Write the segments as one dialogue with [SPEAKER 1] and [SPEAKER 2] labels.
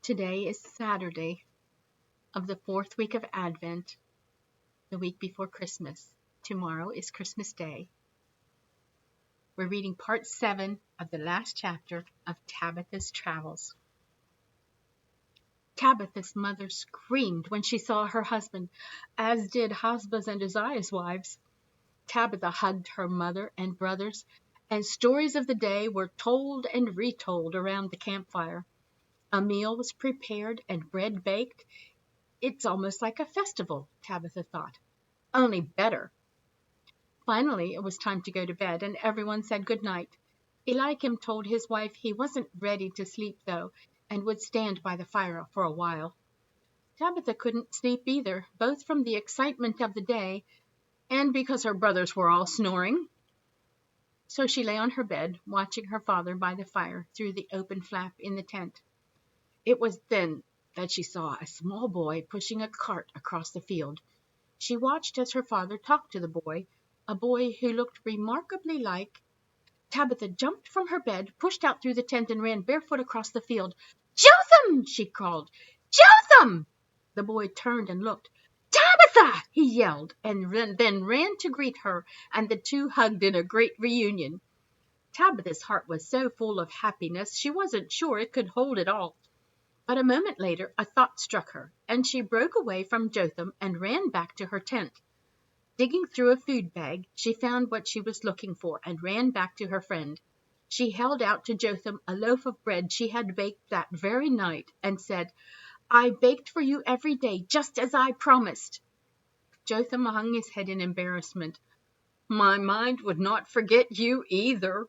[SPEAKER 1] Today is Saturday of the fourth week of Advent, the week before Christmas. Tomorrow is Christmas Day. We're reading part 7 of the last chapter of Tabitha's Travels. Tabitha's mother screamed when she saw her husband, as did Hosba's and Uzziah's wives. Tabitha hugged her mother and brothers, and stories of the day were told and retold around the campfire. A meal was prepared and bread baked. It's almost like a festival, Tabitha thought, only better. Finally, it was time to go to bed, and everyone said good night. Eliakim told his wife he wasn't ready to sleep, though, and would stand by the fire for a while. Tabitha couldn't sleep either, both from the excitement of the day and because her brothers were all snoring. So she lay on her bed, watching her father by the fire through the open flap in the tent. It was then that she saw a small boy pushing a cart across the field. She watched as her father talked to the boy, a boy who looked remarkably like... Tabitha jumped from her bed, pushed out through the tent, and ran barefoot across the field. "Jotham!" she called. "Jotham!" The boy turned and looked. "Tabitha!" he yelled, and then ran to greet her, and the two hugged in a great reunion. Tabitha's heart was so full of happiness she wasn't sure it could hold it all. But a moment later a thought struck her, and she broke away from Jotham and ran back to her tent. Digging through a food bag, she found what she was looking for and ran back to her friend. She held out to Jotham a loaf of bread she had baked that very night and said, "I baked for you every day, just as I promised." Jotham hung his head in embarrassment. "My mind would not forget you either."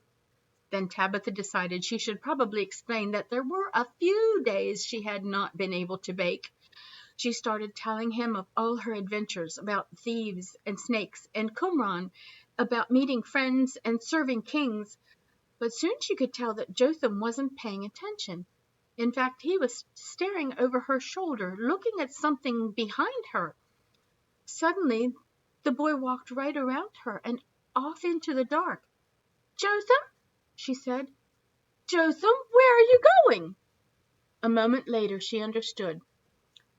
[SPEAKER 1] Then Tabitha decided she should probably explain that there were a few days she had not been able to bake. She started telling him of all her adventures, about thieves and snakes and Qumran, about meeting friends and serving kings. But soon she could tell that Jotham wasn't paying attention. In fact, he was staring over her shoulder, looking at something behind her. Suddenly, the boy walked right around her and off into the dark. "Jotham?" she said. "Jotham, where are you going?" A moment later she understood.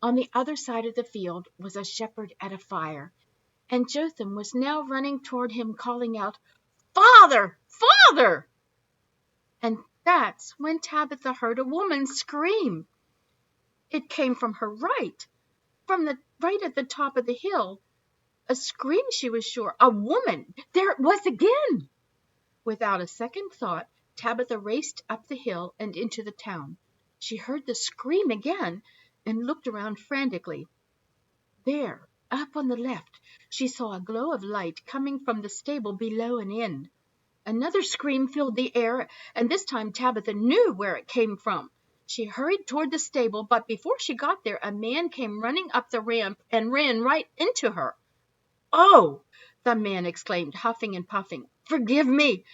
[SPEAKER 1] On the other side of the field was a shepherd at a fire, and Jotham was now running toward him, calling out, "Father! Father!" And that's when Tabitha heard a woman scream. It came from her right, right at the top of the hill. A scream, she was sure. A woman! There it was again! Without a second thought, Tabitha raced up the hill and into the town. She heard the scream again and looked around frantically. There, up on the left, she saw a glow of light coming from the stable below an inn. Another scream filled the air, and this time Tabitha knew where it came from. She hurried toward the stable, but before she got there, a man came running up the ramp and ran right into her. "Oh!" the man exclaimed, huffing and puffing. "Forgive me,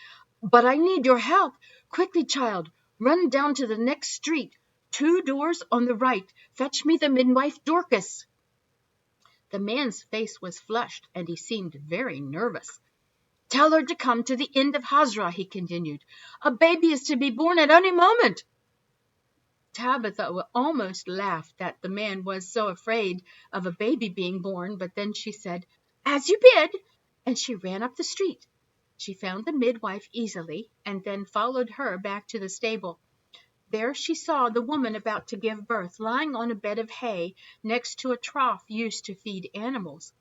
[SPEAKER 1] but I need your help. Quickly, child, run down to the next street. 2 doors on the right. Fetch me the midwife Dorcas." The man's face was flushed, and he seemed very nervous. "Tell her to come to the end of Hazra," he continued. "A baby is to be born at any moment." Tabitha almost laughed that the man was so afraid of a baby being born, but then she said, "As you bid," and she ran up the street. She found the midwife easily, and then followed her back to the stable. There she saw the woman about to give birth, lying on a bed of hay next to a trough used to feed animals.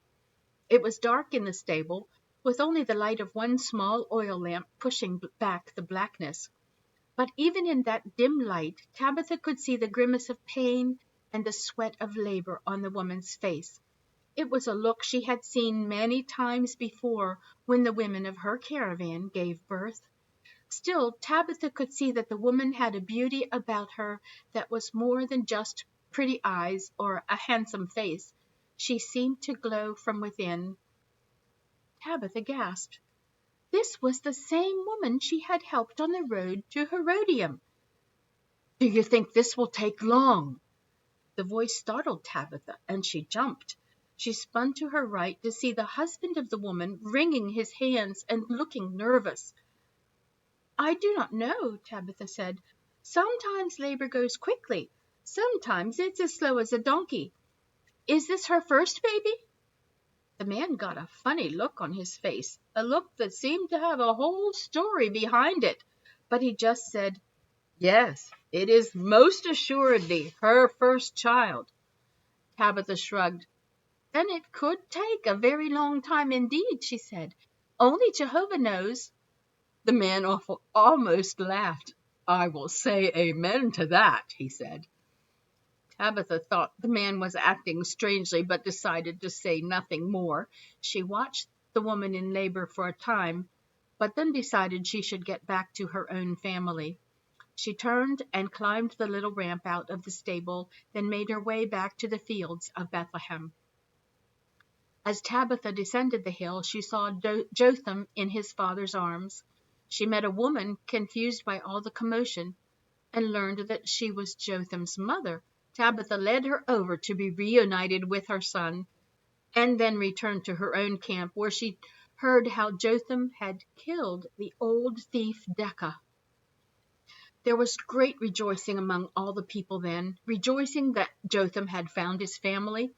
[SPEAKER 1] It was dark in the stable, with only the light of one small oil lamp pushing back the blackness. But even in that dim light, Tabitha could see the grimace of pain and the sweat of labor on the woman's face. It was a look she had seen many times before when the women of her caravan gave birth. Still, Tabitha could see that the woman had a beauty about her that was more than just pretty eyes or a handsome face. She seemed to glow from within. Tabitha gasped. This was the same woman she had helped on the road to Herodium. "Do you think this will take long?" The voice startled Tabitha, and she jumped. She spun to her right to see the husband of the woman wringing his hands and looking nervous. "I do not know," Tabitha said. "Sometimes labor goes quickly. Sometimes it's as slow as a donkey. Is this her first baby?" The man got a funny look on his face, a look that seemed to have a whole story behind it, but he just said, "Yes, it is most assuredly her first child." Tabitha shrugged. "Then it could take a very long time indeed," she said. "Only Jehovah knows." The man almost laughed. "I will say amen to that," he said. Tabitha thought the man was acting strangely, but decided to say nothing more. She watched the woman in labor for a time, but then decided she should get back to her own family. She turned and climbed the little ramp out of the stable, then made her way back to the fields of Bethlehem. As Tabitha descended the hill, she saw Jotham in his father's arms. She met a woman confused by all the commotion, and learned that she was Jotham's mother. Tabitha led her over to be reunited with her son, and then returned to her own camp, where she heard how Jotham had killed the old thief Decca. There was great rejoicing among all the people then, rejoicing that Jotham had found his family,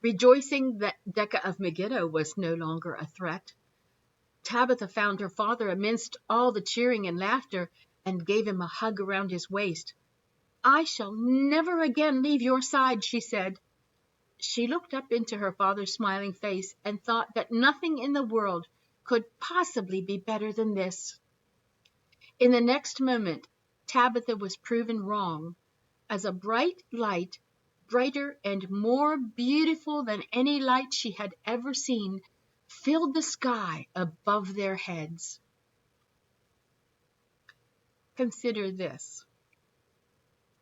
[SPEAKER 1] rejoicing that Decca of Megiddo was no longer a threat. Tabitha found her father amidst all the cheering and laughter, and gave him a hug around his waist. "I shall never again leave your side," she said. She looked up into her father's smiling face and thought that nothing in the world could possibly be better than this. In the next moment, Tabitha was proven wrong, as a bright light, brighter and more beautiful than any light she had ever seen, filled the sky above their heads. Consider this.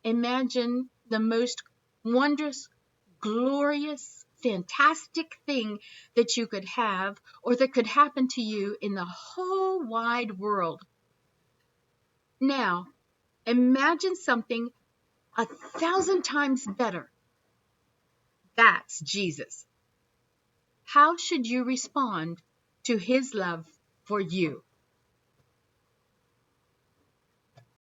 [SPEAKER 1] Imagine the most wondrous, glorious, fantastic thing that you could have or that could happen to you in the whole wide world. Now, imagine something 1,000 times better. That's Jesus. How should you respond to his love for you?